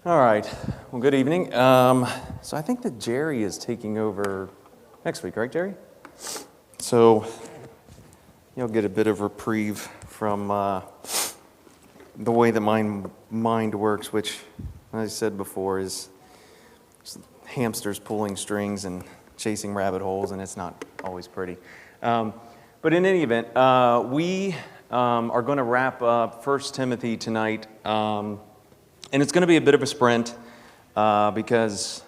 All right. Well, good evening. So I think that Jerry is taking over next week, right, Jerry? So you'll get a bit of reprieve from the way that my mind works, which, as I said before, is hamsters pulling strings and chasing rabbit holes, and it's not always pretty. But in any event, we are going to wrap up 1 Timothy tonight. And it's going to be a bit of a sprint because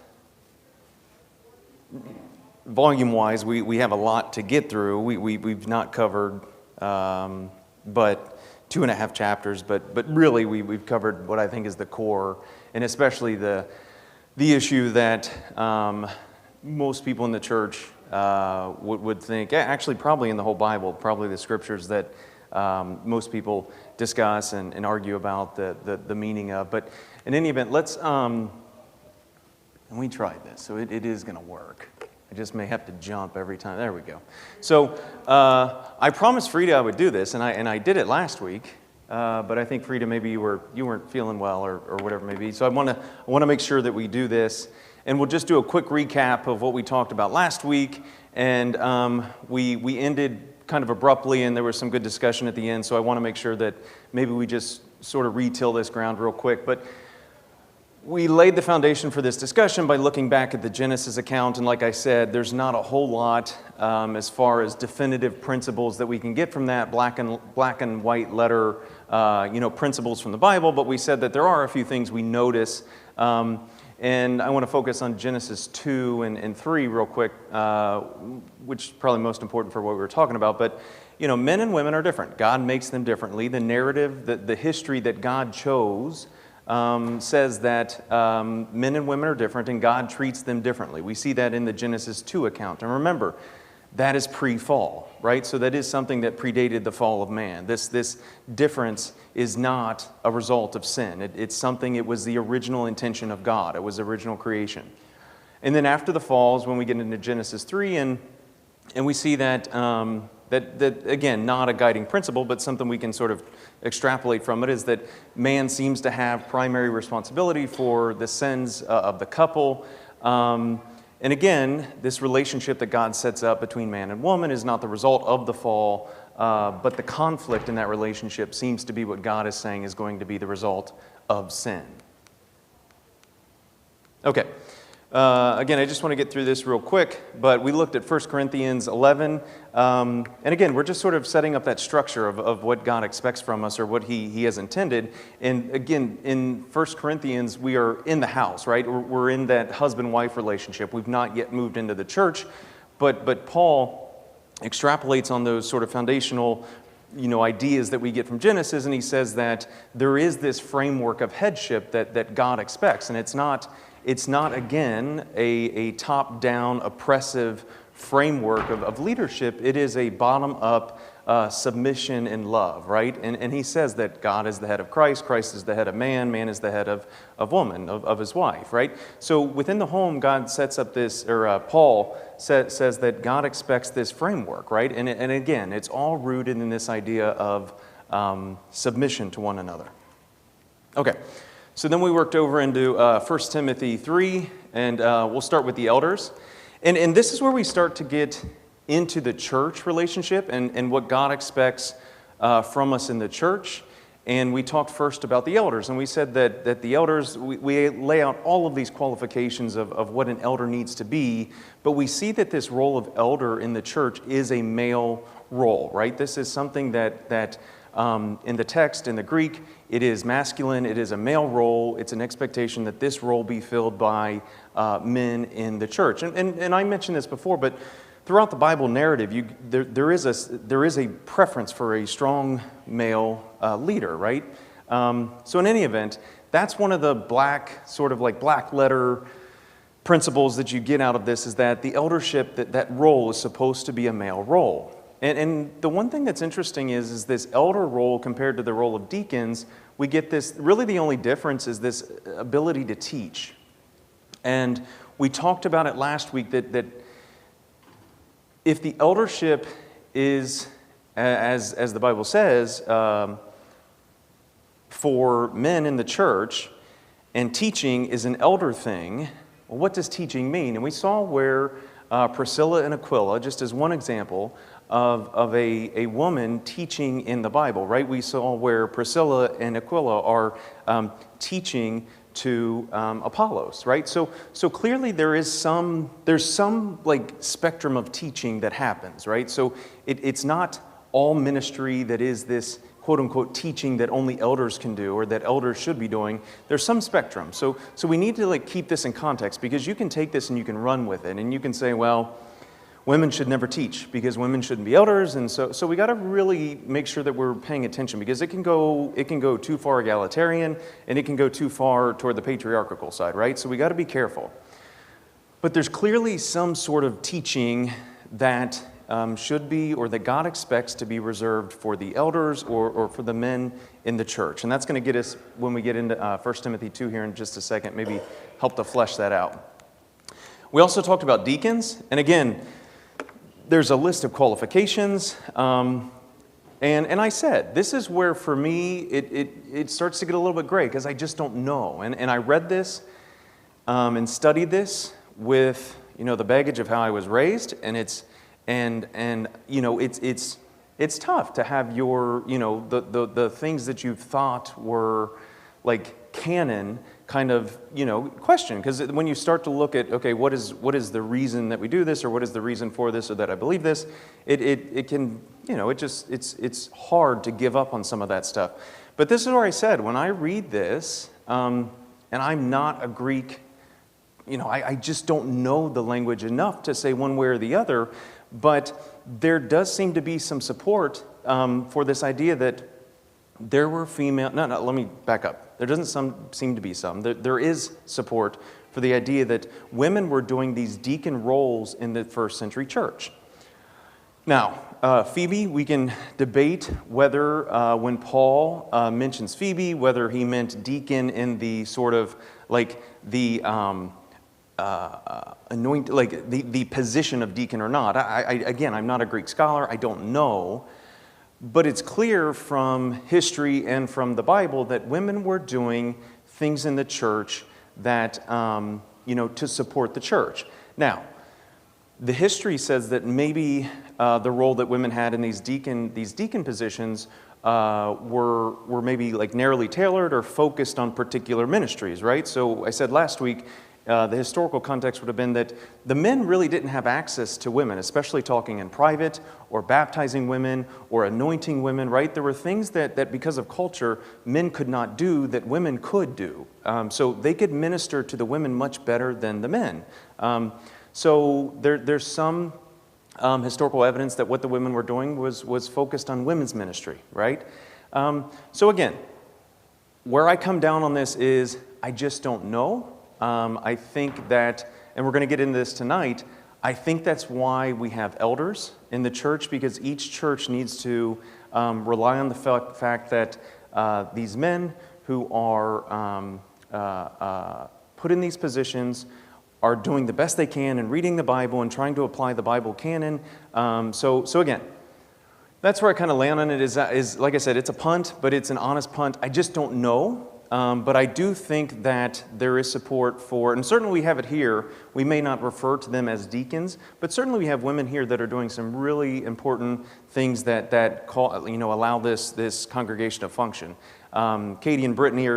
volume-wise, we have a lot to get through. We've not covered but 2.5 chapters, but really we've covered what I think is the core, and especially the issue that most people in the church would think, actually probably in the whole Bible, probably the scriptures that most people discuss and argue about the meaning of. But in any event, let's, and we tried this, so it is going to work. I just may have to jump every time. There we go. So I promised Frida I would do this, and I did it last week. But I think, Frida, maybe you weren't feeling well or whatever it may be. So I want to make sure that we do this. And we'll just do a quick recap of what we talked about last week. And we ended kind of abruptly, and there was some good discussion at the end, so I want to make sure that maybe we just sort of re-till this ground real quick. But we laid the foundation for this discussion by looking back at the Genesis account, and like I said, there's not a whole lot as far as definitive principles that we can get from that black and white letter, principles from the Bible, but we said that there are a few things we notice. And I want to focus on Genesis 2 and 3 real quick, which is probably most important for what we were talking about. But, men and women are different. God makes them differently. The narrative, the history that God chose says that men and women are different, and God treats them differently. We see that in the Genesis 2 account. And remember, that is pre-fall, right? So that is something that predated the fall of man. This difference is not a result of sin. It's something, it was the original intention of God. It was original creation. And then after the fall is when we get into Genesis 3, and we see that, that again, not a guiding principle, but something we can sort of extrapolate from it, is that man seems to have primary responsibility for the sins of the couple. And again, this relationship that God sets up between man and woman is not the result of the fall, but the conflict in that relationship seems to be what God is saying is going to be the result of sin. Okay. Again, I just want to get through this real quick, but we looked at 1 Corinthians 11, and again, we're just sort of setting up that structure of what God expects from us or what He has intended. And again, in 1 Corinthians, we are in the house, right? We're in that husband-wife relationship. We've not yet moved into the church, but Paul extrapolates on those sort of foundational ideas that we get from Genesis, and he says that there is this framework of headship that God expects, and it's not again, a top-down, oppressive framework of leadership. It is a bottom-up submission and love, right? And he says that God is the head of Christ, Christ is the head of man, man is the head of woman, of his wife, right? So within the home, God sets up this, or Paul says that God expects this framework, right? And again, it's all rooted in this idea of submission to one another. Okay. So then we worked over into 1 Timothy 3, and we'll start with the elders. And this is where we start to get into the church relationship and what God expects from us in the church. And we talked first about the elders, and we said that the elders, we lay out all of these qualifications of what an elder needs to be, but we see that this role of elder in the church is a male role, right? This is something that in the text, in the Greek, it is masculine, it is a male role, it's an expectation that this role be filled by men in the church. And I mentioned this before, but throughout the Bible narrative, there is a preference for a strong male leader, right? So in any event, that's one of the black letter principles that you get out of this, is that the eldership, that role is supposed to be a male role. And the one thing that's interesting is this elder role compared to the role of deacons, we get this, really the only difference is this ability to teach. And we talked about it last week that if the eldership is, as the Bible says, for men in the church, and teaching is an elder thing, well, what does teaching mean? And we saw where Priscilla and Aquila, just as one example of a woman teaching in the Bible, right? We saw where Priscilla and Aquila are teaching to Apollos, right? So clearly there's some like spectrum of teaching that happens, right? So it's not all ministry that is this quote unquote teaching that only elders can do or that elders should be doing. There's some spectrum. So we need to like keep this in context, because you can take this and you can run with it and you can say, well, women should never teach because women shouldn't be elders. And so we got to really make sure that we're paying attention, because it can go too far egalitarian and it can go too far toward the patriarchal side, right? So we got to be careful. But there's clearly some sort of teaching that should be, or that God expects to be reserved for the elders or for the men in the church. And that's going to get us, when we get into 1 Timothy 2 here in just a second, maybe help to flesh that out. We also talked about deacons. And again, there's a list of qualifications. And I said, this is where for me it starts to get a little bit gray, because I just don't know. And I read this and studied this with the baggage of how I was raised, and it's tough to have your the things that you've thought were like canon kind of question, because when you start to look at, okay, what is the reason that we do this, or what is the reason for this, or that I believe this, it can it's hard to give up on some of that stuff. But this is where I said, when I read this, and I'm not a Greek, I just don't know the language enough to say one way or the other. But there does seem to be some support for this idea that there were female... No, let me back up. There doesn't seem to be some. There is support for the idea that women were doing these deacon roles in the first century church. Now, Phoebe, we can debate whether when Paul mentions Phoebe, whether he meant deacon in the sort of like the... anointed, like the position of deacon or not. Again, I'm not a Greek scholar. I don't know. But it's clear from history and from the Bible that women were doing things in the church that, to support the church. Now, the history says that maybe the role that women had in these deacon positions were maybe like narrowly tailored or focused on particular ministries, right? So I said last week, the historical context would have been that the men really didn't have access to women, especially talking in private or baptizing women or anointing women, right? There were things that because of culture, men could not do that women could do. So they could minister to the women much better than the men. So there's some historical evidence that what the women were doing was focused on women's ministry, right? So again, where I come down on this is I just don't know. I think that, and we're going to get into this tonight, I think that's why we have elders in the church, because each church needs to rely on the fact that these men who are put in these positions are doing the best they can and reading the Bible and trying to apply the Bible canon. So again, that's where I kind of land on it is, like I said, it's a punt, but it's an honest punt. I just don't know. But I do think that there is support for, and certainly we have it here, we may not refer to them as deacons, but certainly we have women here that are doing some really important things that call, allow this congregation to function. Katie and Brittany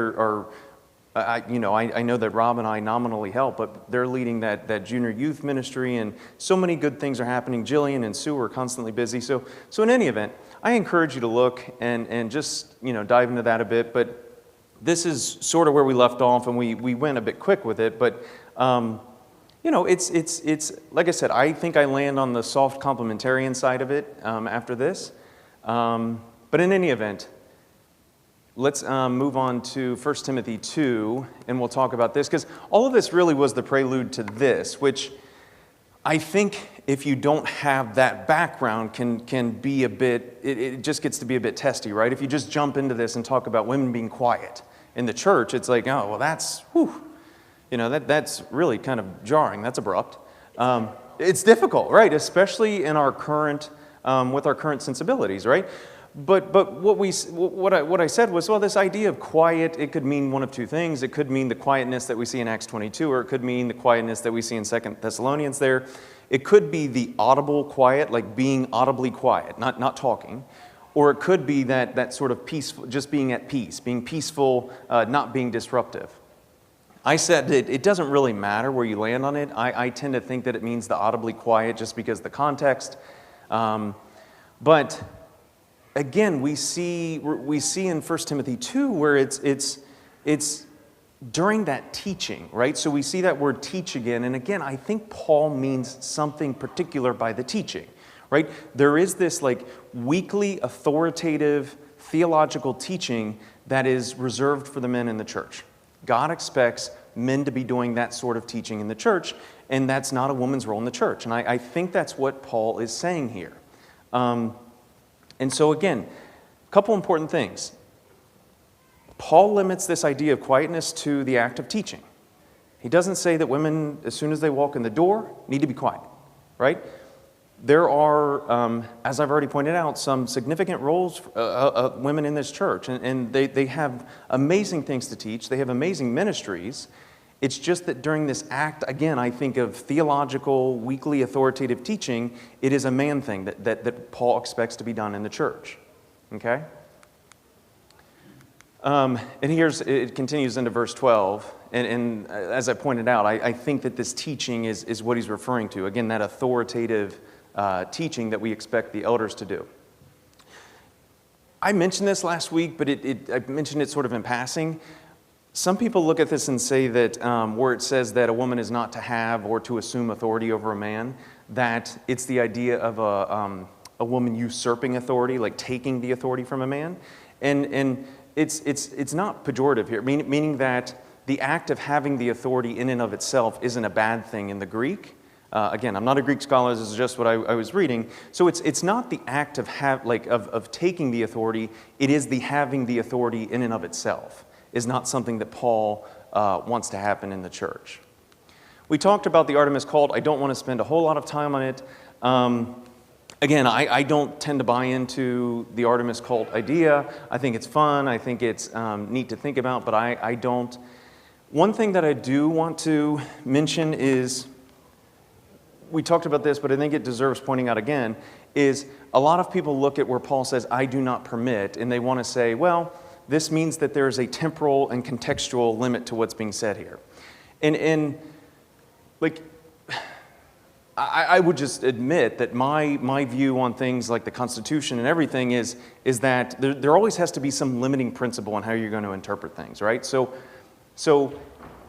I know that Rob and I nominally help, but they're leading that junior youth ministry, and so many good things are happening. Jillian and Sue are constantly busy. So in any event, I encourage you to look and just dive into that a bit. But this is sort of where we left off, and we went a bit quick with it. But it's like I said, I think I land on the soft complementarian side of it after this. But in any event, let's move on to 1 Timothy 2, and we'll talk about this, because all of this really was the prelude to this, which I think if you don't have that background can be a bit, it just gets to be a bit testy, right? If you just jump into this and talk about women being quiet in the church, it's like, oh, well, that's, that's really kind of jarring. That's abrupt. It's difficult, right? Especially in our current, with our current sensibilities, right? But what I said was, well, this idea of quiet, it could mean one of two things. It could mean the quietness that we see in Acts 22, or it could mean the quietness that we see in 2 Thessalonians there. It could be the audible quiet, like being audibly quiet, not talking. Or it could be that sort of peaceful, just being at peace, being peaceful, not being disruptive. I said it doesn't really matter where you land on it. I tend to think that it means the audibly quiet just because of the context. But again, we see in 1 Timothy 2 where it's during that teaching, right? So we see that word teach again. And again, I think Paul means something particular by the teaching, right? There is this like weekly authoritative theological teaching that is reserved for the men in the church. God expects men to be doing that sort of teaching in the church, and that's not a woman's role in the church. And I think that's what Paul is saying here. And so again, a couple important things. Paul limits this idea of quietness to the act of teaching. He doesn't say that women, as soon as they walk in the door, need to be quiet, right? There are, as I've already pointed out, some significant roles of women in this church, and they have amazing things to teach. They have amazing ministries. It's just that during this act, again, I think of theological, weekly authoritative teaching, it is a man thing that Paul expects to be done in the church. Okay? And it continues into verse 12. And as I pointed out, I think that this teaching is what he's referring to. Again, that authoritative teaching that we expect the elders to do. I mentioned this last week, but I mentioned it sort of in passing. Some people look at this and say that where it says that a woman is not to have or to assume authority over a man, that it's the idea of a woman usurping authority, like taking the authority from a man. And it's not pejorative here, meaning that the act of having the authority in and of itself isn't a bad thing in the Greek. Again, I'm not a Greek scholar, this is just what I was reading. So it's not the act of taking the authority, it is the having the authority in and of itself. Is not something that Paul wants to happen in the church. We talked about the Artemis cult. I don't want to spend a whole lot of time on it. Again, I don't tend to buy into the Artemis cult idea. I think it's fun. I think it's neat to think about, but I don't. One thing that I do want to mention is, we talked about this, but I think it deserves pointing out again, is a lot of people look at where Paul says, I do not permit, and they want to say, well, this means that there is a temporal and contextual limit to what's being said here. And like, I would just admit that my view on things like the Constitution and everything is that there always has to be some limiting principle on how you're going to interpret things, right? So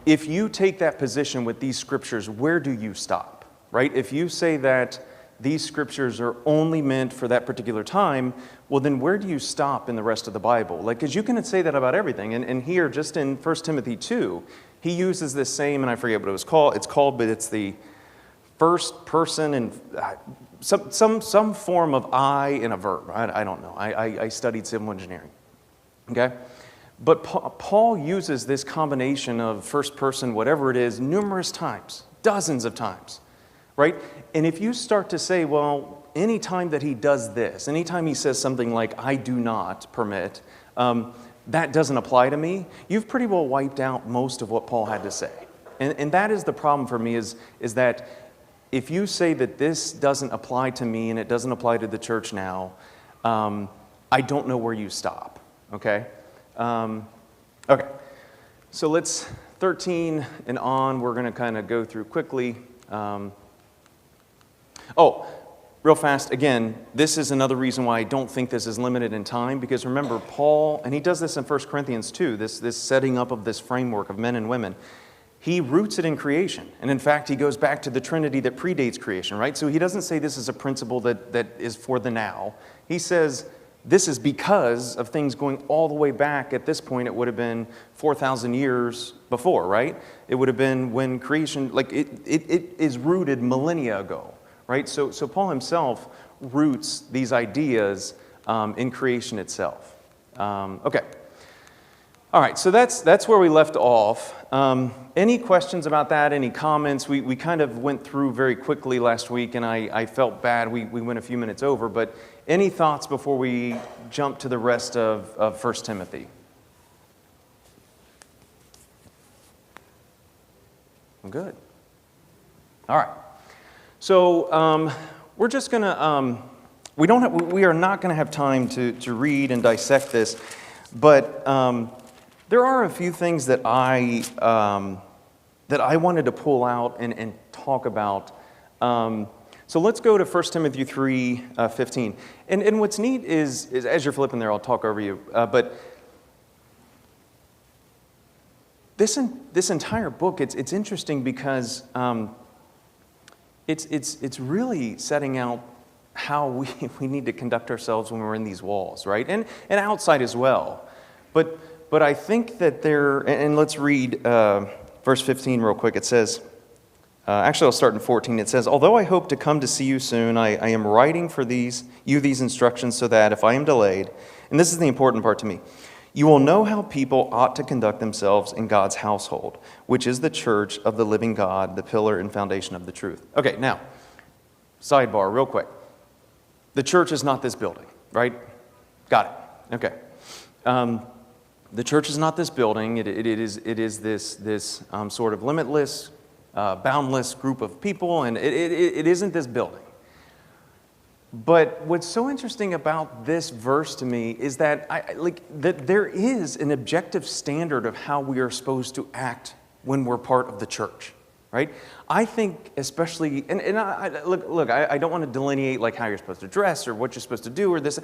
if you take that position with these scriptures, where do you stop, right? If you say that these scriptures are only meant for that particular time, well, then where do you stop in the rest of the Bible? Like, because you can say that about everything. And here, just in 1 Timothy 2, he uses this same, and I forget what it's called, but it's the first person and some form of I in a verb. I don't know. I studied civil engineering. Okay? But Paul uses this combination of first person, whatever it is, numerous times, dozens of times. Right? And if you start to say, well, anytime that he does this, anytime he says something like, I do not permit, that doesn't apply to me, you've pretty well wiped out most of what Paul had to say. And that is the problem for me, is that if you say that this doesn't apply to me and it doesn't apply to the church now, I don't know where you stop. Okay? Okay. So let's, 13 and on, we're going to kind of go through quickly. Real fast, again, this is another reason why I don't think this is limited in time, because remember, Paul, and he does this in 1 Corinthians 2, this setting up of this framework of men and women, he roots it in creation. And in fact, he goes back to the Trinity that predates creation, right? So he doesn't say this is a principle that is for the now. He says this is because of things going all the way back. At this point, it would have been 4,000 years before, right? It would have been when creation, like it is rooted millennia ago. Right? So Paul himself roots these ideas in creation itself. Okay. All right, so that's where we left off. Any questions about that? Any comments? We kind of went through very quickly last week, and I felt bad. We went a few minutes over, but any thoughts before we jump to the rest of 1 Timothy? Good. All right. So we're just going to, we are not going to have time to read and dissect this, but there are a few things that I wanted to pull out and talk about. So let's go to 1 Timothy 3:15. And what's neat is as you're flipping there, I'll talk over you. But this entire book, it's interesting because it's really setting out how we need to conduct ourselves when we're in these walls, right? And outside as well. But I think that and let's read verse 15 real quick. It says, actually I'll start in 14. It says, although I hope to come to see you soon, I am writing for these instructions so that if I am delayed, and this is the important part to me, you will know how people ought to conduct themselves in God's household, which is the church of the living God, the pillar and foundation of the truth. Okay, now, sidebar real quick. The church is not this building, right? Got it. Okay. The church is not this building. It is this sort of limitless, boundless group of people, and it isn't this building. But what's so interesting about this verse to me is that that there is an objective standard of how we are supposed to act when we're part of the church, right? I think especially, and I don't want to delineate like how you're supposed to dress or what you're supposed to do or this.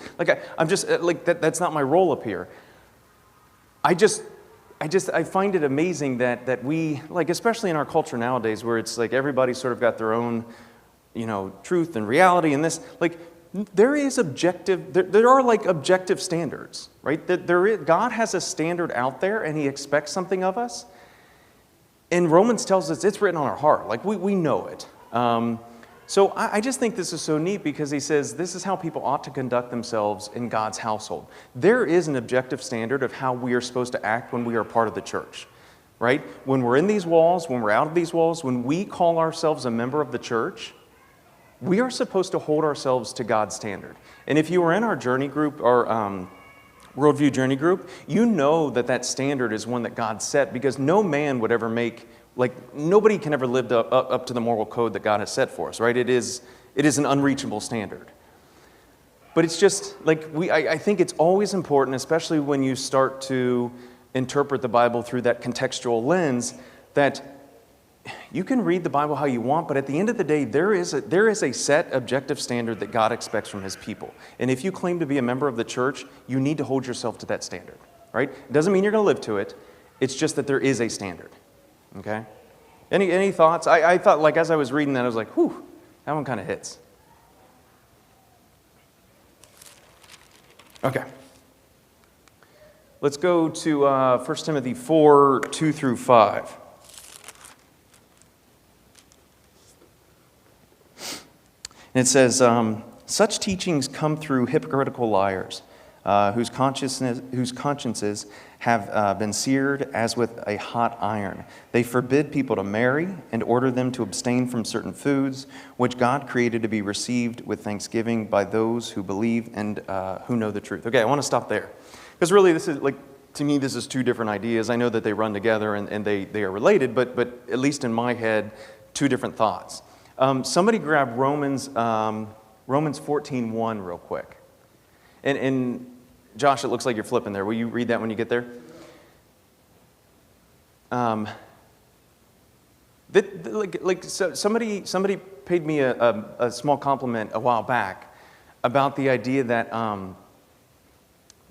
I'm just that's not my role up here. I find it amazing that we, especially in our culture nowadays where it's like everybody's sort of got their own, truth and reality and this, there is there are objective standards, right? God has a standard out there and he expects something of us. And Romans tells us it's written on our heart. We know it. So I just think this is so neat because he says this is how people ought to conduct themselves in God's household. There is an objective standard of how we are supposed to act when we are part of the church, right? When we're in these walls, when we're out of these walls, when we call ourselves a member of the church, we are supposed to hold ourselves to God's standard. And if you were in our journey group, our Worldview Journey Group, you know that standard is one that God set because no man would ever nobody can ever live up to the moral code that God has set for us, right? It is an unreachable standard. But it's just I think it's always important, especially when you start to interpret the Bible through that contextual lens, that you can read the Bible how you want, but at the end of the day, there is a set objective standard that God expects from his people. And if you claim to be a member of the church, you need to hold yourself to that standard, right? It doesn't mean you're going to live to it. It's just that there is a standard, okay? Any thoughts? I thought, as I was reading that, I was like, whew, that one kind of hits. Okay. Let's go to 1 Timothy 4, 2 through 5. And it says, such teachings come through hypocritical liars, whose consciences have been seared as with a hot iron. They forbid people to marry and order them to abstain from certain foods, which God created to be received with thanksgiving by those who believe and who know the truth. Okay, I want to stop there. Because really, this is to me, this is two different ideas. I know that they run together and they are related, but at least in my head, two different thoughts. Somebody grab Romans 14:1 real quick. And Josh, it looks like you're flipping there. Will you read that when you get there? Somebody paid me a small compliment a while back about the idea that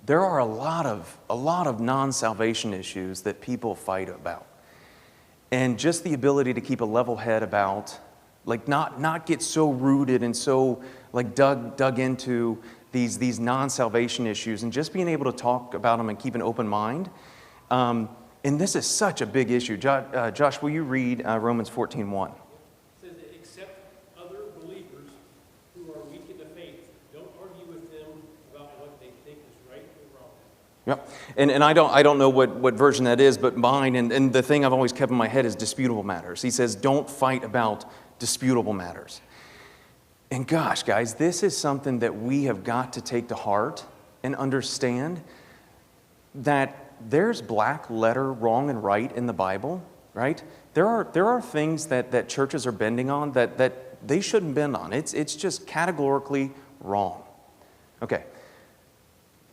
there are a lot of non-salvation issues that people fight about, and just the ability to keep a level head about. Not get so rooted and so dug into these non-salvation issues, and just being able to talk about them and keep an open mind. And this is such a big issue. Josh, will you read Romans 14:1? It says, except other believers who are weak in the faith, don't argue with them about what they think is right or wrong. Yep. And I don't know what version that is, but mine, and the thing I've always kept in my head is disputable matters. He says, don't fight about disputable matters. And gosh, guys, this is something that we have got to take to heart and understand that there's black letter wrong and right in the Bible, right? There are things that churches are bending on that they shouldn't bend on. It's just categorically wrong. Okay.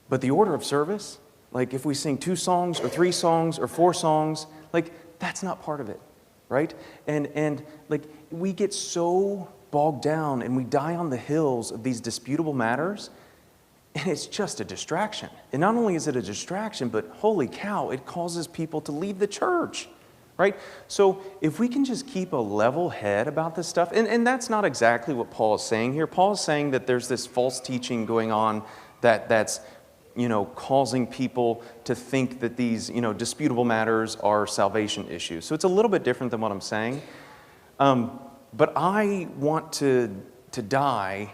But the order of service, like if we sing 2 songs or 3 songs or 4 songs, like that's not part of it, right? And like we get so bogged down and we die on the hills of these disputable matters, and it's just a distraction. And not only is it a distraction, but holy cow, it causes people to leave the church, right? So if we can just keep a level head about this stuff, and that's not exactly what Paul is saying here. Paul is saying that there's this false teaching going on that's causing people to think that these, disputable matters are salvation issues. So it's a little bit different than what I'm saying. But I want to die,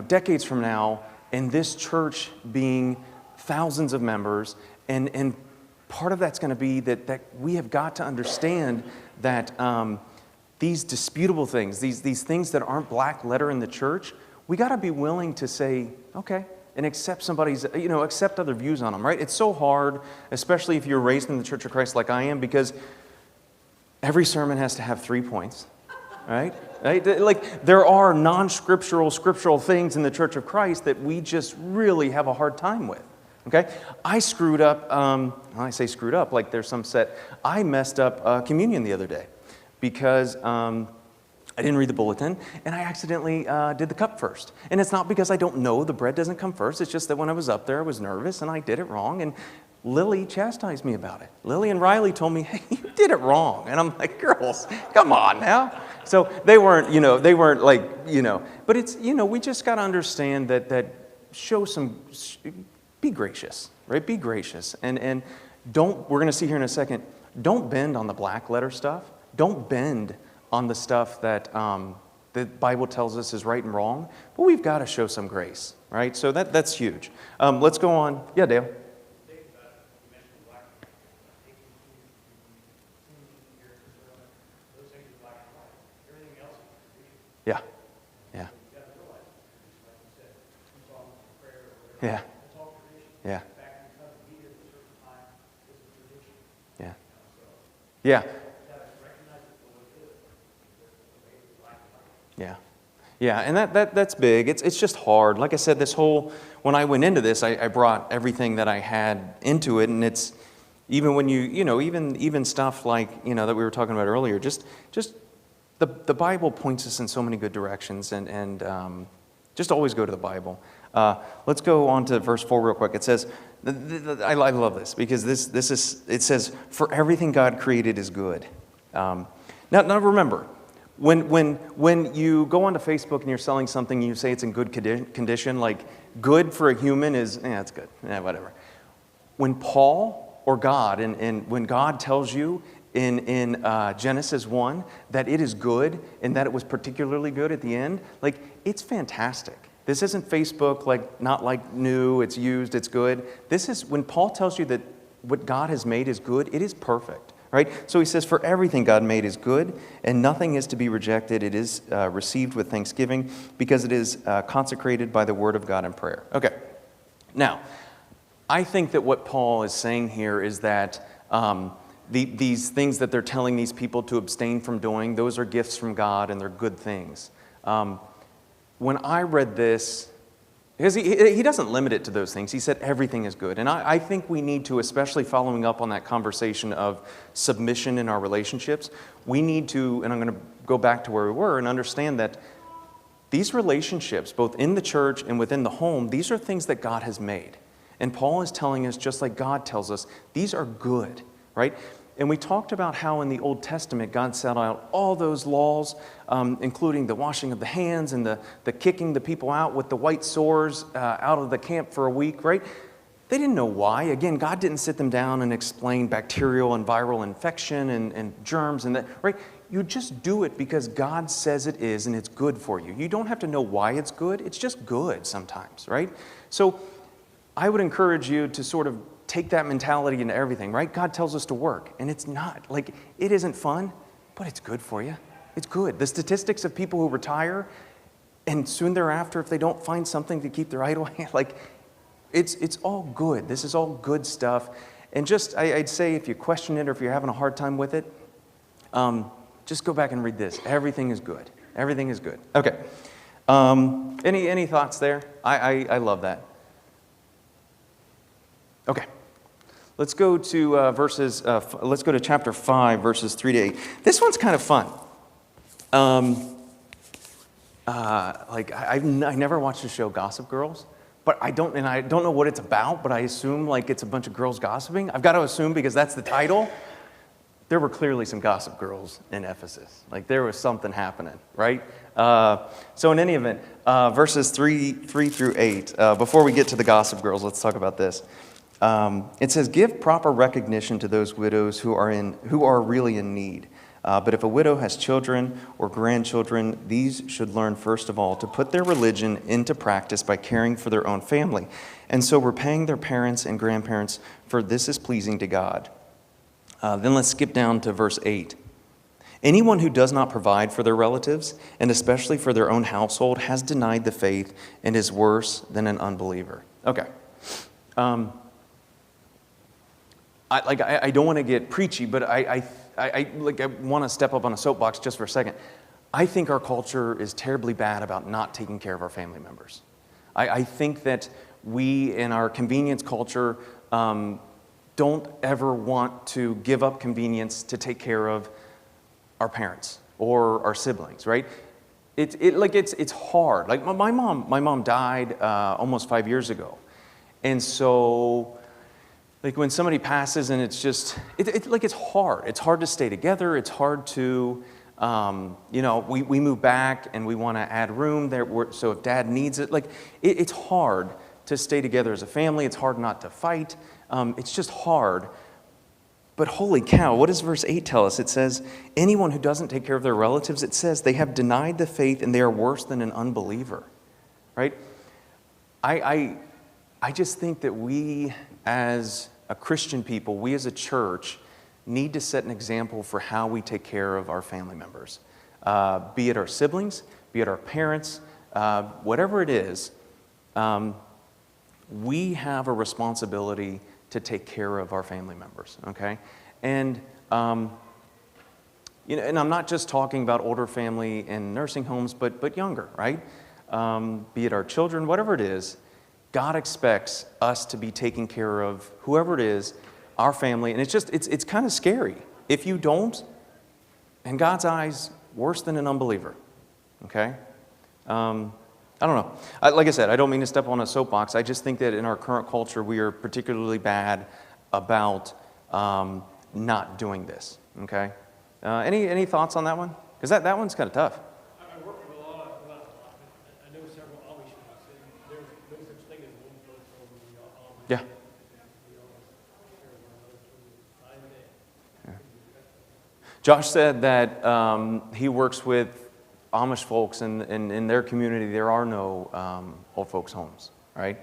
decades from now, and this church being thousands of members, and part of that's going to be that we have got to understand that these disputable things, these things that aren't black letter in the church, we got to be willing to say, okay, and accept accept other views on them, right? It's so hard, especially if you're raised in the Church of Christ like I am, because every sermon has to have 3 points, right? Like there are non-scriptural, scriptural things in the Church of Christ that we just really have a hard time with, okay? I screwed up, I say screwed up, like there's some set, I messed up communion the other day because I didn't read the bulletin, and I accidentally did the cup first. And it's not because I don't know the bread doesn't come first. It's just that when I was up there, I was nervous, and I did it wrong. And Lily chastised me about it. Lily and Riley told me, hey, you did it wrong. And I'm like, girls, come on now. So they weren't like, But it's, we just got to understand that be gracious, right? Be gracious. And we're going to see here in a second, don't bend on the black letter stuff. Don't bend on the stuff that the Bible tells us is right and wrong, but we've got to show some grace, right? So that's huge. Let's go on. Yeah, Dale. Yeah, yeah, yeah, yeah, yeah, yeah. Yeah. Yeah, and that's big. It's just hard. Like I said, when I went into this, I brought everything that I had into it, and it's even when even stuff like, that we were talking about earlier, just the Bible points us in so many good directions, and just always go to the Bible. Let's go on to verse 4 real quick. It says, I love this because it says, for everything God created is good. Now remember, when you go onto Facebook and you're selling something and you say it's in good condition, like good for a human is, it's good, whatever. When Paul or God, and when God tells you in Genesis 1 that it is good and that it was particularly good at the end, like it's fantastic. This isn't Facebook, not like new, it's used, it's good. This is when Paul tells you that what God has made is good, it is perfect. Right? So he says, for everything God made is good, and nothing is to be rejected. It is received with thanksgiving because it is consecrated by the word of God and prayer. Okay. Now, I think that what Paul is saying here is that these things that they're telling these people to abstain from doing, those are gifts from God and they're good things. When I read this, because he doesn't limit it to those things. He said everything is good. And I think we need to, especially following up on that conversation of submission in our relationships, we need to, and I'm going to go back to where we were and understand that these relationships, both in the church and within the home, these are things that God has made. And Paul is telling us, just like God tells us, these are good, right? And we talked about how in the Old Testament, God set out all those laws, including the washing of the hands and the kicking the people out with the white sores out of the camp for a week, right? They didn't know why. Again, God didn't sit them down and explain bacterial and viral infection and germs and that, right? You just do it because God says it is and it's good for you. You don't have to know why it's good. It's just good sometimes, right? So I would encourage you to sort of take that mentality into everything, right? God tells us to work, and it's not. Like, it isn't fun, but it's good for you. It's good. The statistics of people who retire, and soon thereafter, if they don't find something to keep their idle hand, like, it's all good. This is all good stuff. And just, I'd say if you question it or if you're having a hard time with it, just go back and read this. Everything is good. Everything is good. Okay. Any thoughts there? I love that. Okay. Let's go to let's go to chapter 5, verses 3 to 8. This one's kind of fun. I never watched the show Gossip Girls, but I don't know what it's about, but I assume like it's a bunch of girls gossiping. I've got to assume because that's the title. There were clearly some gossip girls in Ephesus. Like there was something happening, right? So in any event, verses 3 through 8. Before we get to the gossip girls, let's talk about this. It says, "Give proper recognition to those widows who are really in need. But if a widow has children or grandchildren, these should learn first of all to put their religion into practice by caring for their own family, and so repaying their parents and grandparents, for this is pleasing to God." Then let's skip down to verse 8. "Anyone who does not provide for their relatives, and especially for their own household, has denied the faith and is worse than an unbeliever." Okay. I don't want to get preachy, but I want to step up on a soapbox just for a second. I think our culture is terribly bad about not taking care of our family members. I think that we, in our convenience culture, don't ever want to give up convenience to take care of our parents or our siblings, right? It's hard. Like my mom died almost 5 years ago, and so. Like when somebody passes and it's just, it's hard. It's hard to stay together. It's hard to, we move back and we want to add room there. So if dad needs it, it's hard to stay together as a family. It's hard not to fight. It's just hard. But holy cow, what does verse 8 tell us? It says, anyone who doesn't take care of their relatives, it says they have denied the faith and they are worse than an unbeliever, right? I just think that we as a Christian people, we as a church, need to set an example for how we take care of our family members. Be it our siblings, be it our parents, whatever it is, we have a responsibility to take care of our family members, okay? And, and I'm not just talking about older family in nursing homes, but younger, right? Be it our children, whatever it is, God expects us to be taking care of whoever it is, our family, and it's kind of scary. If you don't, in God's eyes, worse than an unbeliever, okay? I don't know. Like I said, I don't mean to step on a soapbox. I just think that in our current culture, we are particularly bad about not doing this, okay? Any thoughts on that one? Because that one's kind of tough. I work with a lot of, I know several Amish folks, and there's no such thing as one folks over the Amish. Yeah. Josh said that he works with Amish folks, and in their community, there are no old folks' homes, right?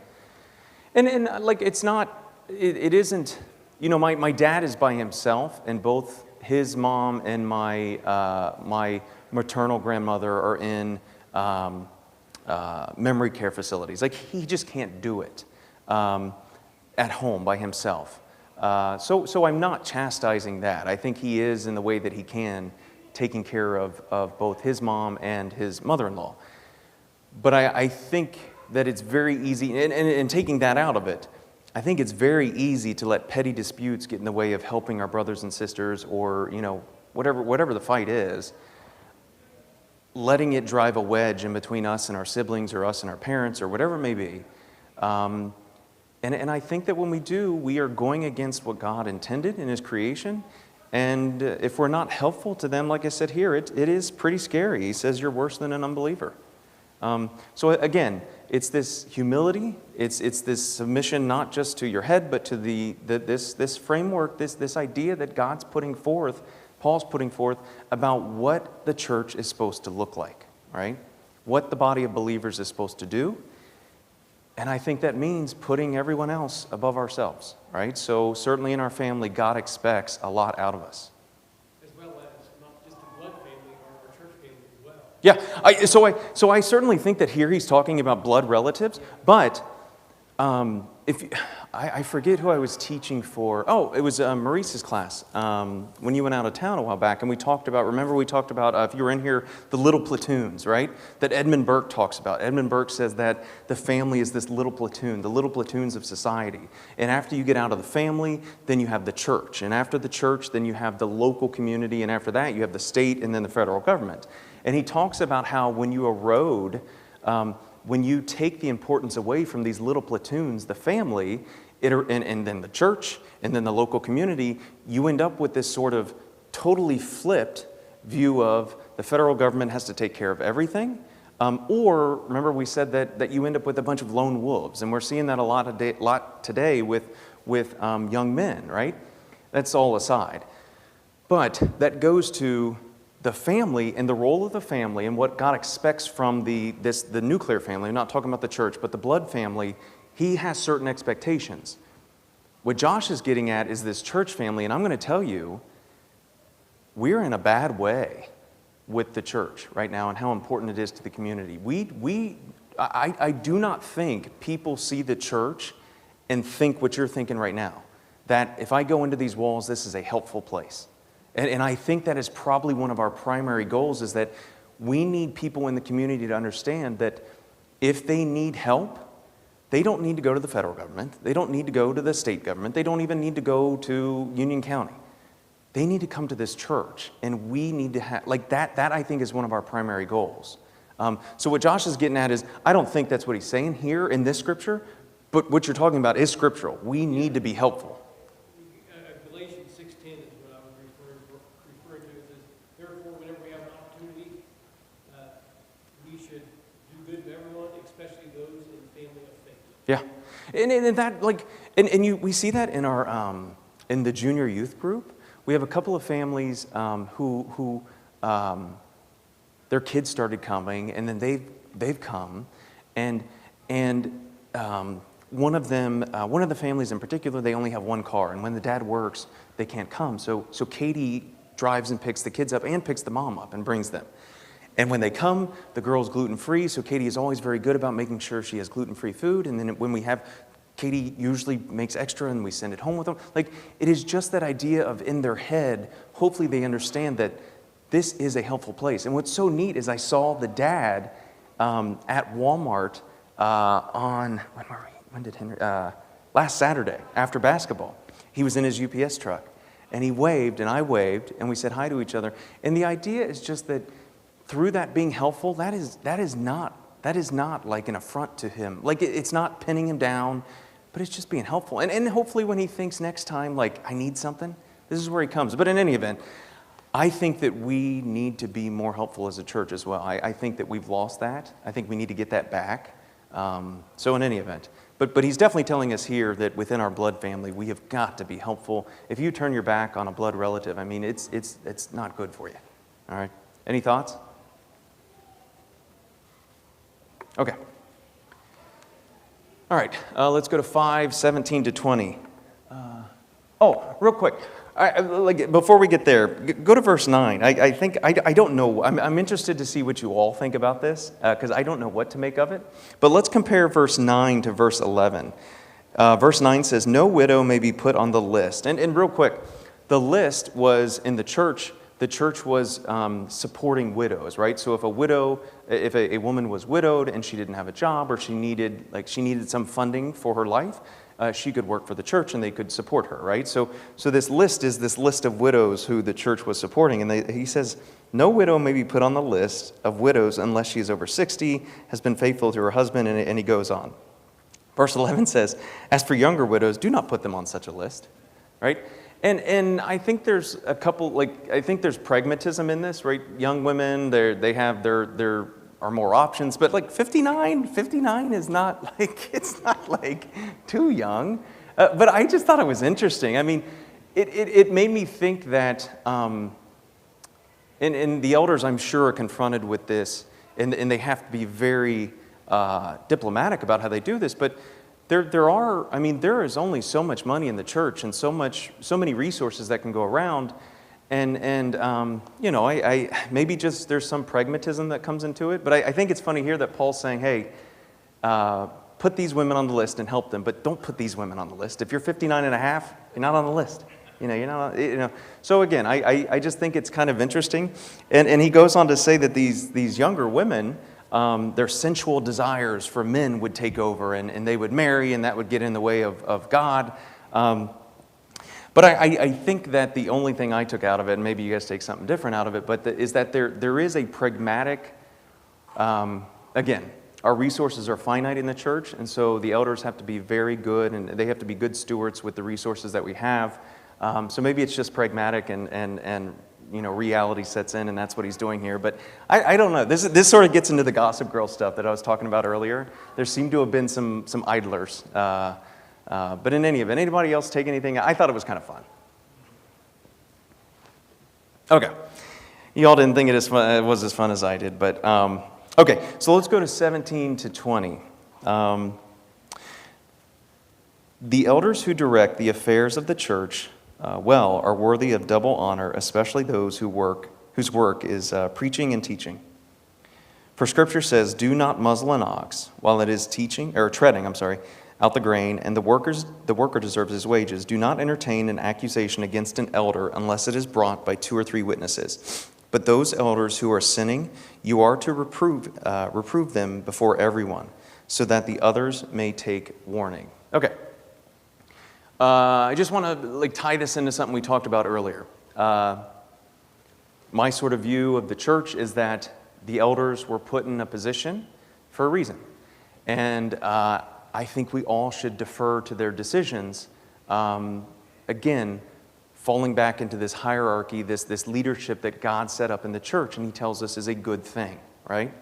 And like, it's not, it isn't, my dad is by himself, and both his mom and my maternal grandmother are in memory care facilities. Like, he just can't do it at home by himself. So I'm not chastising that. I think he is, in the way that he can, taking care of both his mom and his mother-in-law. But I think that it's very easy, and taking that out of it, I think it's very easy to let petty disputes get in the way of helping our brothers and sisters, or whatever the fight is, letting it drive a wedge in between us and our siblings, or us and our parents, or whatever it may be. And I think that when we do, we are going against what God intended in His creation. And if we're not helpful to them, like I said here, it is pretty scary. He says you're worse than an unbeliever. So again, it's this humility. It's this submission, not just to your head, but to this framework, this idea that God's putting forth, Paul's putting forth, about what the church is supposed to look like, right? What the body of believers is supposed to do. And I think that means putting everyone else above ourselves, right? So certainly in our family, God expects a lot out of us. As well as not just the blood family or our church family as well. Yeah, so I certainly think that here he's talking about blood relatives, but I forget who I was teaching for. Oh, it was Maurice's class when you went out of town a while back, and we talked about, if you were in here, the little platoons, right? That Edmund Burke talks about. Edmund Burke says that the family is this little platoon, the little platoons of society. And after you get out of the family, then you have the church. And after the church, then you have the local community. And after that, you have the state and then the federal government. And he talks about how when you erode, when you take the importance away from these little platoons, the family, and then the church, and then the local community, you end up with this sort of totally flipped view of the federal government has to take care of everything. Or, remember we said that you end up with a bunch of lone wolves, and we're seeing that a lot today with young men, right? That's all aside. But that goes to the family and the role of the family and what God expects from the nuclear family. I'm not talking about the church, but the blood family. He has certain expectations. What Josh is getting at is this church family, and I'm going to tell you, we're in a bad way with the church right now and how important it is to the community. I do not think people see the church and think what you're thinking right now, that if I go into these walls, this is a helpful place. And I think that is probably one of our primary goals, is that we need people in the community to understand that if they need help, they don't need to go to the federal government. They don't need to go to the state government. They don't even need to go to Union County. They need to come to this church, and we need to have, like that I think is one of our primary goals. So what Josh is getting at is, I don't think that's what he's saying here in this scripture, but what you're talking about is scriptural. We need to be helpful. Galatians 6:10 is what I was referring to. It says, therefore, whenever we have an opportunity, we should do good to everyone, especially those in the family of faith. Yeah, and that we see that in our in the junior youth group. We have a couple of families who their kids started coming, and then they've come, and one of the families in particular, they only have one car, and when the dad works, they can't come. So Katie drives and picks the kids up and picks the mom up and brings them. And when they come, the girl's gluten-free, so Katie is always very good about making sure she has gluten-free food. And then when we have, Katie usually makes extra and we send it home with them. Like, it is just that idea of, in their head, hopefully they understand that this is a helpful place. And what's so neat is I saw the dad at Walmart last Saturday after basketball. He was in his UPS truck, and he waved, and I waved, and we said hi to each other. And the idea is just that through that being helpful, that is not like an affront to him. Like, it's not pinning him down, but it's just being helpful. And hopefully when he thinks next time, like, I need something, this is where he comes. But in any event, I think that we need to be more helpful as a church as well. I think that we've lost that. I think we need to get that back. So in any event, but he's definitely telling us here that within our blood family, we have got to be helpful. If you turn your back on a blood relative, I mean, it's not good for you. All right. Any thoughts? Okay. All right, let's go to 5:17 to 20. Real quick, before we get there, go to verse 9. I don't know. I'm interested to see what you all think about this, because I don't know what to make of it. But let's compare verse 9 to verse 11. Verse 9 says, "No widow may be put on the list." And real quick, the list was in the church. The church was supporting widows, right? So if a woman was widowed and she didn't have a job, or she needed some funding for her life, she could work for the church and they could support her, right? So this list is this list of widows who the church was supporting. And he says, "No widow may be put on the list of widows unless she is over 60, has been faithful to her husband," and he goes on. Verse 11 says, "As for younger widows, do not put them on such a list," right? And I think there's a couple, I think there's pragmatism in this, right? Young women, there are more options, but 59 is not it's not too young. But I just thought it was interesting. I mean, it made me think that, and the elders, I'm sure, are confronted with this, and they have to be very diplomatic about how they do this, but there is only so much money in the church and so many resources that can go around, and I maybe just there's some pragmatism that comes into it, but I think it's funny here that Paul's saying, hey, put these women on the list and help them, but don't put these women on the list. If you're 59 and a half, you're not on the list. You're not. So again, I just think it's kind of interesting, and he goes on to say that these younger women, their sensual desires for men would take over, and they would marry, and that would get in the way of God. But I think that the only thing I took out of it, and maybe you guys take something different out of it, but is that there is a pragmatic, again, our resources are finite in the church, and so the elders have to be very good, and they have to be good stewards with the resources that we have. So maybe it's just pragmatic, and reality sets in, and that's what he's doing here. But I don't know. This sort of gets into the Gossip Girl stuff that I was talking about earlier. There seem to have been some idlers. But in any event, anybody else take anything? I thought it was kind of fun. Okay. You all didn't think it was as fun as I did, but okay. So let's go to 17 to 20. The elders who direct the affairs of the church are worthy of double honor, especially those whose work is preaching and teaching. For Scripture says, "Do not muzzle an ox while it is treading out the grain, and the worker deserves his wages. Do not entertain an accusation against an elder unless it is brought by 2 or 3 witnesses. But those elders who are sinning, you are to reprove them before everyone, so that the others may take warning." Okay. I just want to tie this into something we talked about earlier. My sort of view of the church is that the elders were put in a position for a reason. And I think we all should defer to their decisions. Again, falling back into this hierarchy, this leadership that God set up in the church, and he tells us is a good thing, right?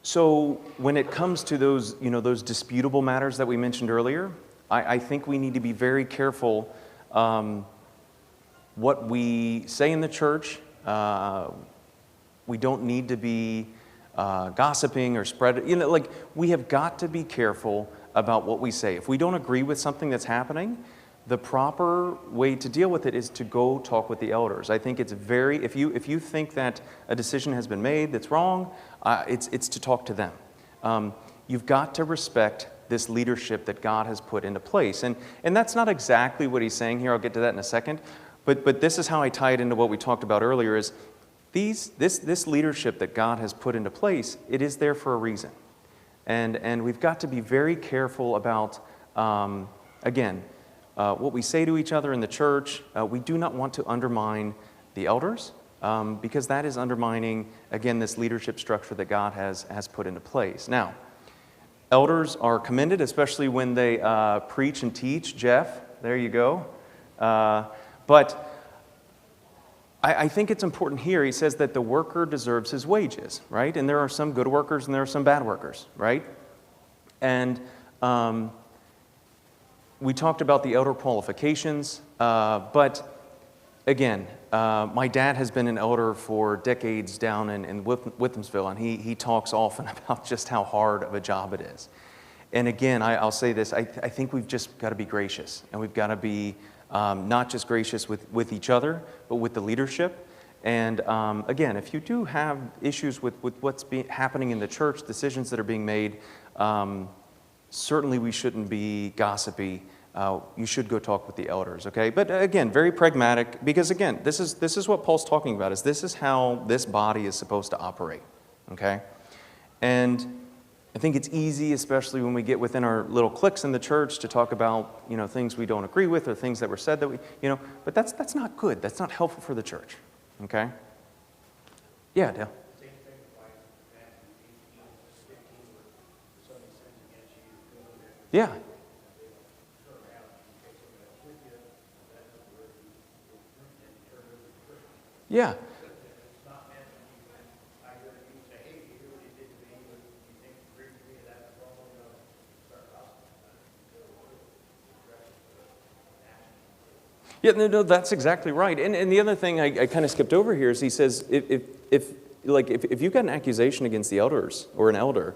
So when it comes to those disputable matters that we mentioned earlier, I think we need to be very careful what we say in the church. We don't need to be gossiping or spread. We have got to be careful about what we say. If we don't agree with something that's happening, the proper way to deal with it is to go talk with the elders. I think it's if you think that a decision has been made that's wrong, it's to talk to them. You've got to respect this leadership that God has put into place, and that's not exactly what he's saying here. I'll get to that in a second, but this is how I tie it into what we talked about earlier. Is this leadership that God has put into place? It is there for a reason, and we've got to be very careful about again. What we say to each other in the church. We do not want to undermine the elders because that is undermining, again, this leadership structure that God has put into place. Now, elders are commended, especially when they preach and teach. Jeff, there you go. But I think it's important here. He says that the worker deserves his wages, right? And there are some good workers and there are some bad workers, right? And we talked about the elder qualifications, but again, my dad has been an elder for decades down in Whithamsville, and he talks often about just how hard of a job it is. And again, I'll say this, I think we've just got to be gracious, and we've got to be not just gracious with each other, but with the leadership. And again, if you do have issues with what's happening in the church, decisions that are being made, certainly we shouldn't be gossipy. You should go talk with the elders, okay? But again, very pragmatic, because again, this is what Paul's talking about, is this is how this body is supposed to operate, okay? And I think it's easy, especially when we get within our little cliques in the church, to talk about, things we don't agree with or things that were said that we, but that's not good. That's not helpful for the church, okay? Yeah, Dale. Yeah. Yeah. Yeah, no, that's exactly right. And the other thing I kind of skipped over here is he says, if like if you've got an accusation against the elders or an elder,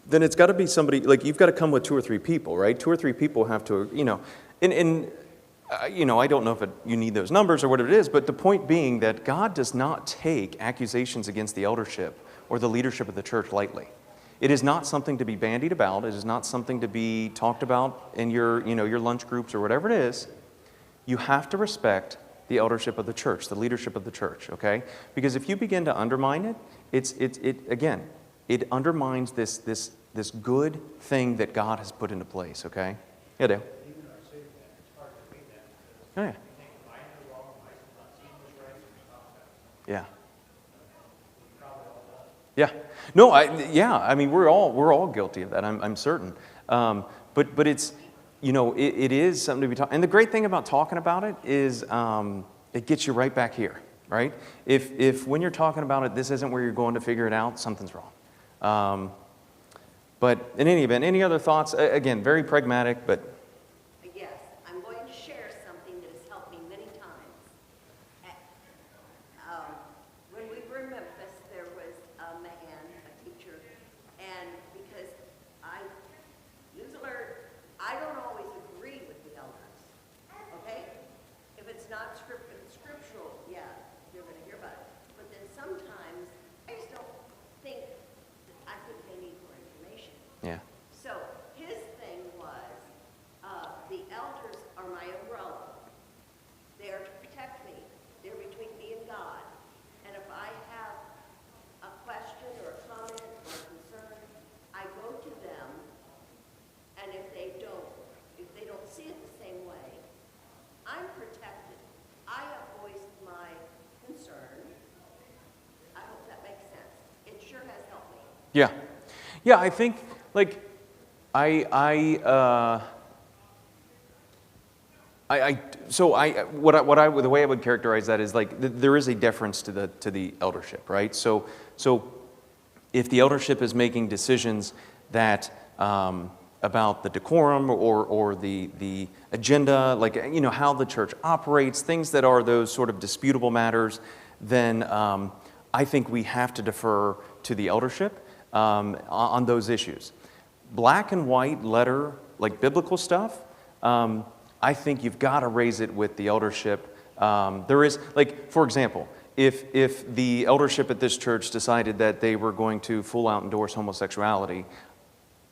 then it's got to be somebody, like you've got to come with 2 or 3 people, right? 2 or 3 people have to, I don't know if you need those numbers or whatever it is, but the point being that God does not take accusations against the eldership or the leadership of the church lightly. It is not something to be bandied about. It is not something to be talked about in your lunch groups or whatever it is. You have to respect the eldership of the church, the leadership of the church, okay? Because if you begin to undermine it, it undermines this good thing that God has put into place, okay? Yeah, Dale. Even our city, it's hard to read that. Oh, yeah. You think, am I in the wrong? Am I not seeing this right? Yeah. We probably all does. Yeah. No, I mean, we're all guilty of that, I'm certain. But it's, it is something to be talking. And the great thing about talking about it is it gets you right back here, right? If when you're talking about it, this isn't where you're going to figure it out, something's wrong. But in any event, any other thoughts? Again, very pragmatic, but... Yes, I'm going to share something that has helped me many times. When we were in Memphis, there was a man, a teacher, and because news alert, I don't always agree with the elders, okay? If it's not scriptural, yeah, you're going to hear about it. But then sometimes, I just don't think that I think they need more information. Yeah. So his thing was, the elders are my umbrella. They are to protect me. They're between me and God. And if I have a question or a comment or a concern, I go to them. And if they don't see it the same way, I'm protected. I have voiced my concern. I hope that makes sense. It sure has helped me. Yeah. Yeah, I think, like, the way I would characterize that is like there is a deference to the eldership, right? So if the eldership is making decisions that about the decorum or the agenda, like how the church operates, things that are those sort of disputable matters, then I think we have to defer to the eldership on those issues. Black and white letter, like biblical stuff, I think you've got to raise it with the eldership. There is, like, for example, if the eldership at this church decided that they were going to full out endorse homosexuality,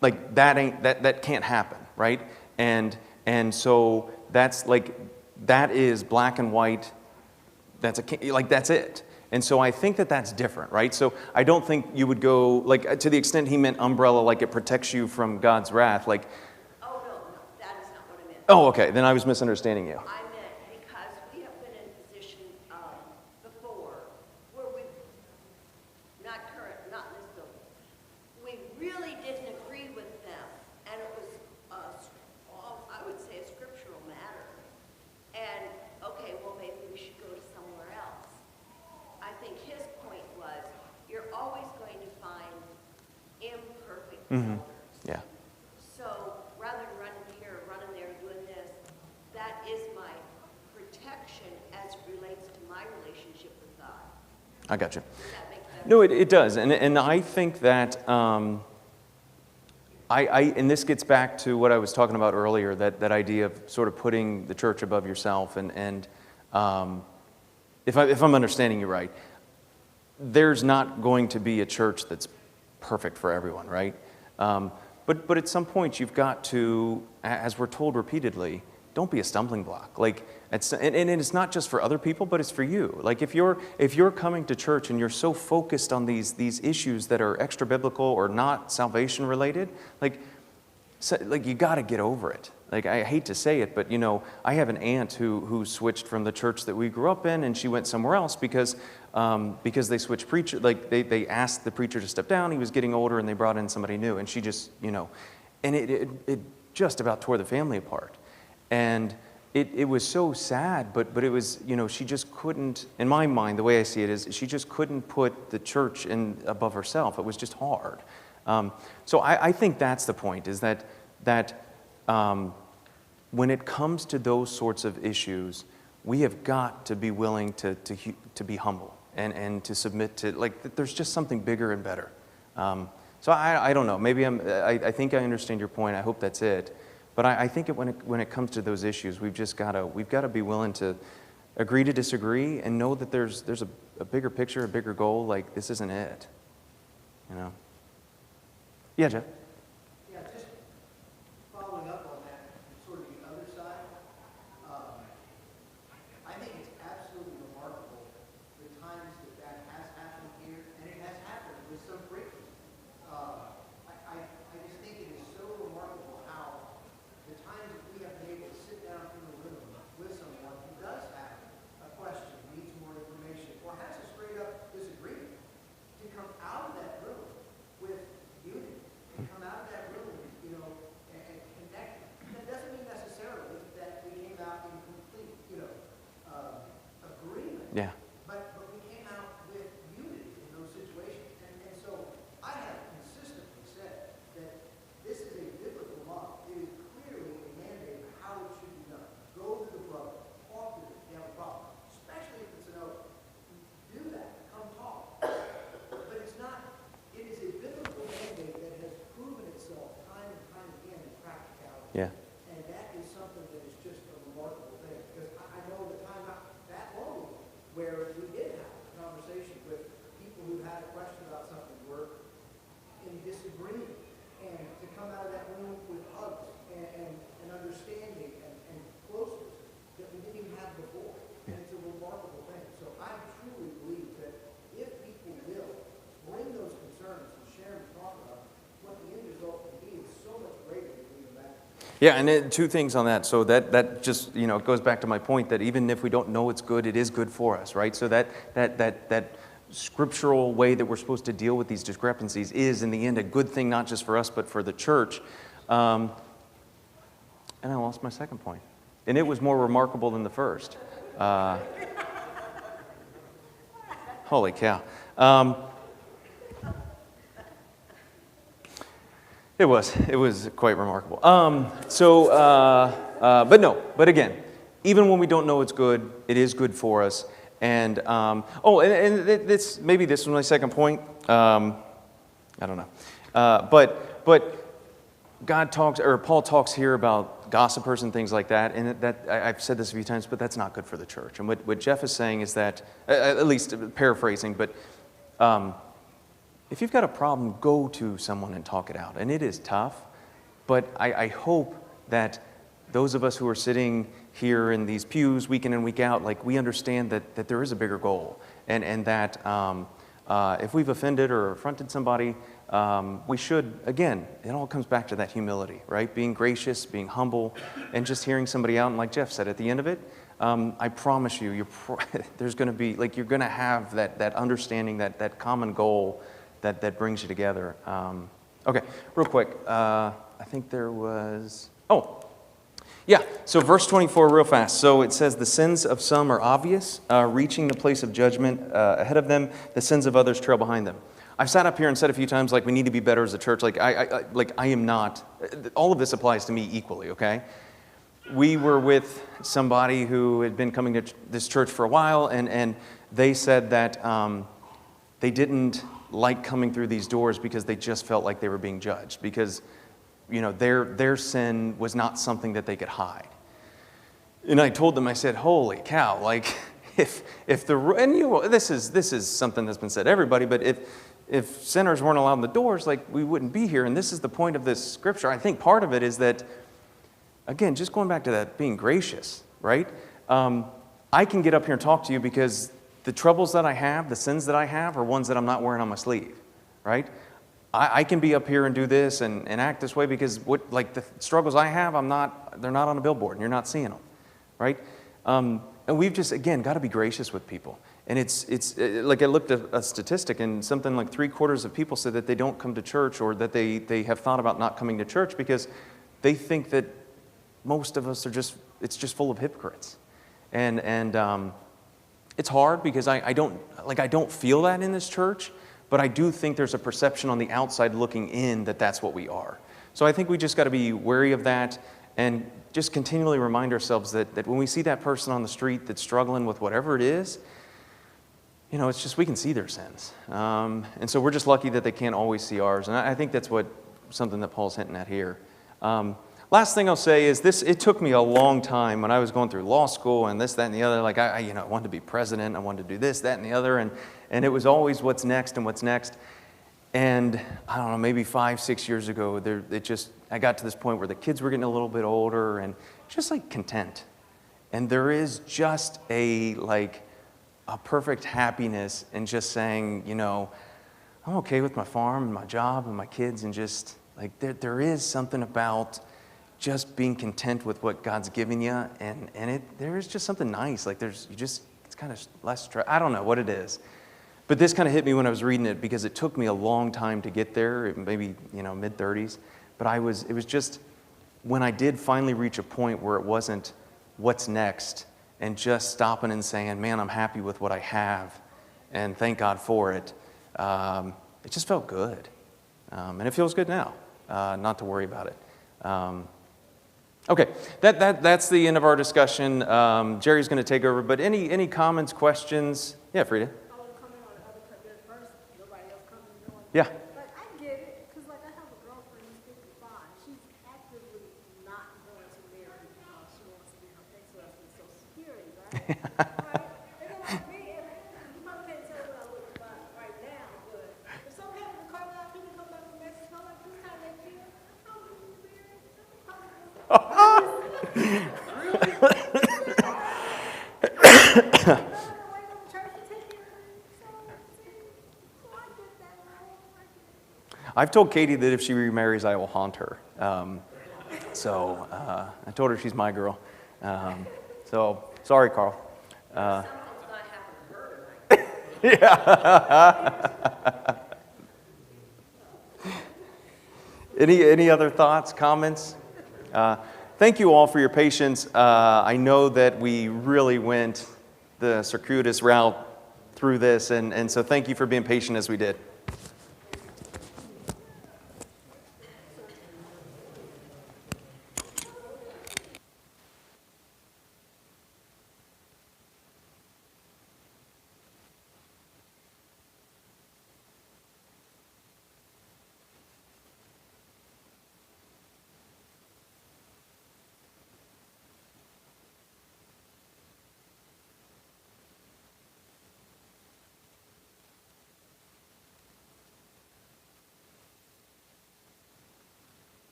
like that can't happen, right? And so that's like, that is black and white. That's it. And so I think that that's different, right? So I don't think you would go, like, to the extent he meant umbrella, like it protects you from God's wrath, like... Oh, no, that is not what I meant. Oh, okay, then I was misunderstanding you. I meant because we have been in a position before where not in this building, we really didn't agree with them, and it was, I would say, a scriptural matter. And, okay, well, maybe we should go to somewhere else. I think his point was, you're always going to find imperfect elders. Yeah. So rather than running here, running there, doing this, that is my protection as it relates to my relationship with God. I got you. Does that make sense? No, it does, and I think that and this gets back to what I was talking about earlier, that idea of sort of putting the church above yourself, and if I'm understanding you right, there's not going to be a church that's perfect for everyone, right? But at some point you've got to, as we're told repeatedly, don't be a stumbling block. Like, and it's not just for other people, but it's for you. Like if you're coming to church and you're so focused on these issues that are extra biblical or not salvation related, like you got to get over it. Like, I hate to say it, but I have an aunt who switched from the church that we grew up in, and she went somewhere else because they switched preacher. Like they asked the preacher to step down. He was getting older, and they brought in somebody new, and she just and it just about tore the family apart. And it was so sad, but it was, she just couldn't, in my mind, the way I see it is, she just couldn't put the church above herself. It was just hard. So I think that's the point, is that when it comes to those sorts of issues, we have got to be willing to be humble and to submit to, like, there's just something bigger and better. So I don't know. Maybe I think I understand your point. I hope that's it. But I think when it comes to those issues, we've got to be willing to agree to disagree and know that there's a bigger picture, a bigger goal. Like, this isn't it. You know? Yeah, Jeff? Yeah, just following up on that, sort of the other side, I think it's absolutely remarkable the times that has happened here, and it has happened with some breakthroughs. I just think it is so remarkable how the times that we have been able to sit down in the room with someone who does have a question, needs more information, or has a straight up disagreement, to come out of that room with unity, and come out of that room, and connect. That doesn't mean necessarily that we came out in complete, agreement. Yeah. But we came out with unity in those situations. And so I have consistently said that this is a biblical law. It is clearly a mandate of how it should be done. Go to the brother, talk to them if you have a problem, especially if it's an oath. Do that. Come talk. But it's not, it is a biblical mandate that has proven itself time and time again in practicality. Yeah. And that is something that is just a remarkable thing. Because I know the time not that long ago where we did have a conversation with people who had a question about something, were in disagreement. And to come out of that room with hugs and understanding and closeness that we didn't even have before. And it's a remarkable thing. So I truly believe that if people will bring those concerns and share and talk about them, what the end result can be is so much greater than we imagine. Yeah, and two things on that. So that just, it goes back to my point that even if we don't know it's good, it is good for us, right? So that scriptural way that we're supposed to deal with these discrepancies is, in the end, a good thing, not just for us, but for the church. And I lost my second point. And it was more remarkable than the first. Holy cow. It was quite remarkable. But again, even when we don't know it's good, it is good for us. And this was my second point. I don't know. But God talks, or Paul talks here about gossipers and things like that. And I've said this a few times, but that's not good for the church. And what Jeff is saying is that, at least paraphrasing, but if you've got a problem, go to someone and talk it out. And it is tough, but I hope that those of us who are sitting here in these pews week in and week out, like, we understand that there is a bigger goal. And that if we've offended or affronted somebody, we should, again, it all comes back to that humility, right? Being gracious, being humble, and just hearing somebody out. And like Jeff said, at the end of it, I promise you, there's going to be, like, you're going to have that understanding, that common goal that brings you together. Okay, real quick. I think there was, so verse 24 real fast. So it says, the sins of some are obvious, reaching the place of judgment ahead of them. The sins of others trail behind them. I've sat up here and said a few times, like, we need to be better as a church. Like, I am not, all of this applies to me equally, okay? We were with somebody who had been coming to this church for a while, and they said that they didn't like coming through these doors because they just felt like they were being judged, because their sin was not something that they could hide. And I told them, I said, holy cow, like, if this is something that's been said to everybody, but if sinners weren't allowed in the doors, like, we wouldn't be here. And this is the point of this scripture. I think part of it is that, again, just going back to that being gracious, right? I can get up here and talk to you because the troubles that I have, the sins that I have, are ones that I'm not wearing on my sleeve, right? I can be up here and do this and act this way because the struggles I have, they're not on a billboard and you're not seeing them, right? And we've just, again, got to be gracious with people. And it's like, I looked at a statistic, and something like 3/4 of people said that they don't come to church, or that they have thought about not coming to church because they think that most of us it's just full of hypocrites. And it's hard because I don't feel that in this church, but I do think there's a perception on the outside looking in that that's what we are. So I think we just got to be wary of that and just continually remind ourselves that when we see that person on the street that's struggling with whatever it is, it's just we can see their sins. And so we're just lucky that they can't always see ours. And I think that's something that Paul's hinting at here. Last thing I'll say is this: it took me a long time when I was going through law school and this, that, and the other. Like I wanted to be president, I wanted to do this, that, and the other, and it was always what's next and what's next. And I don't know, maybe 5-6 years ago, I got to this point where the kids were getting a little bit older and just like content. And there is just a perfect happiness in just saying, I'm okay with my farm and my job and my kids, and just like there is something about just being content with what God's given you, and there is just something nice. Like it's kind of less stress. I don't know what it is, but this kind of hit me when I was reading it, because it took me a long time to get there, maybe mid-30s. But it was just when I did finally reach a point where it wasn't what's next, and just stopping and saying, man, I'm happy with what I have, and thank God for it. It just felt good, and it feels good now. Not to worry about it. Okay, that's the end of our discussion. Jerry's going to take over, but any comments, questions? Yeah, Frida. I want to comment on the other part there first. Nobody else commented on. Yeah. But I get it, because I have a girlfriend who's 55. She's actively not going to marry. She wants to be her ex-husband with Social Security, right? Right? And then like me, and you probably can't tell what I look like right now, but if something happened to Carla, people come back from Mexico like this time next year, I'm going to be married. I've told Katie that if she remarries, I will haunt her. So I told her she's my girl. So sorry, Carl. Something's not happening to her tonight. Any other thoughts, comments? Thank you all for your patience. I know that we really went the circuitous route through this, and so thank you for being patient as we did.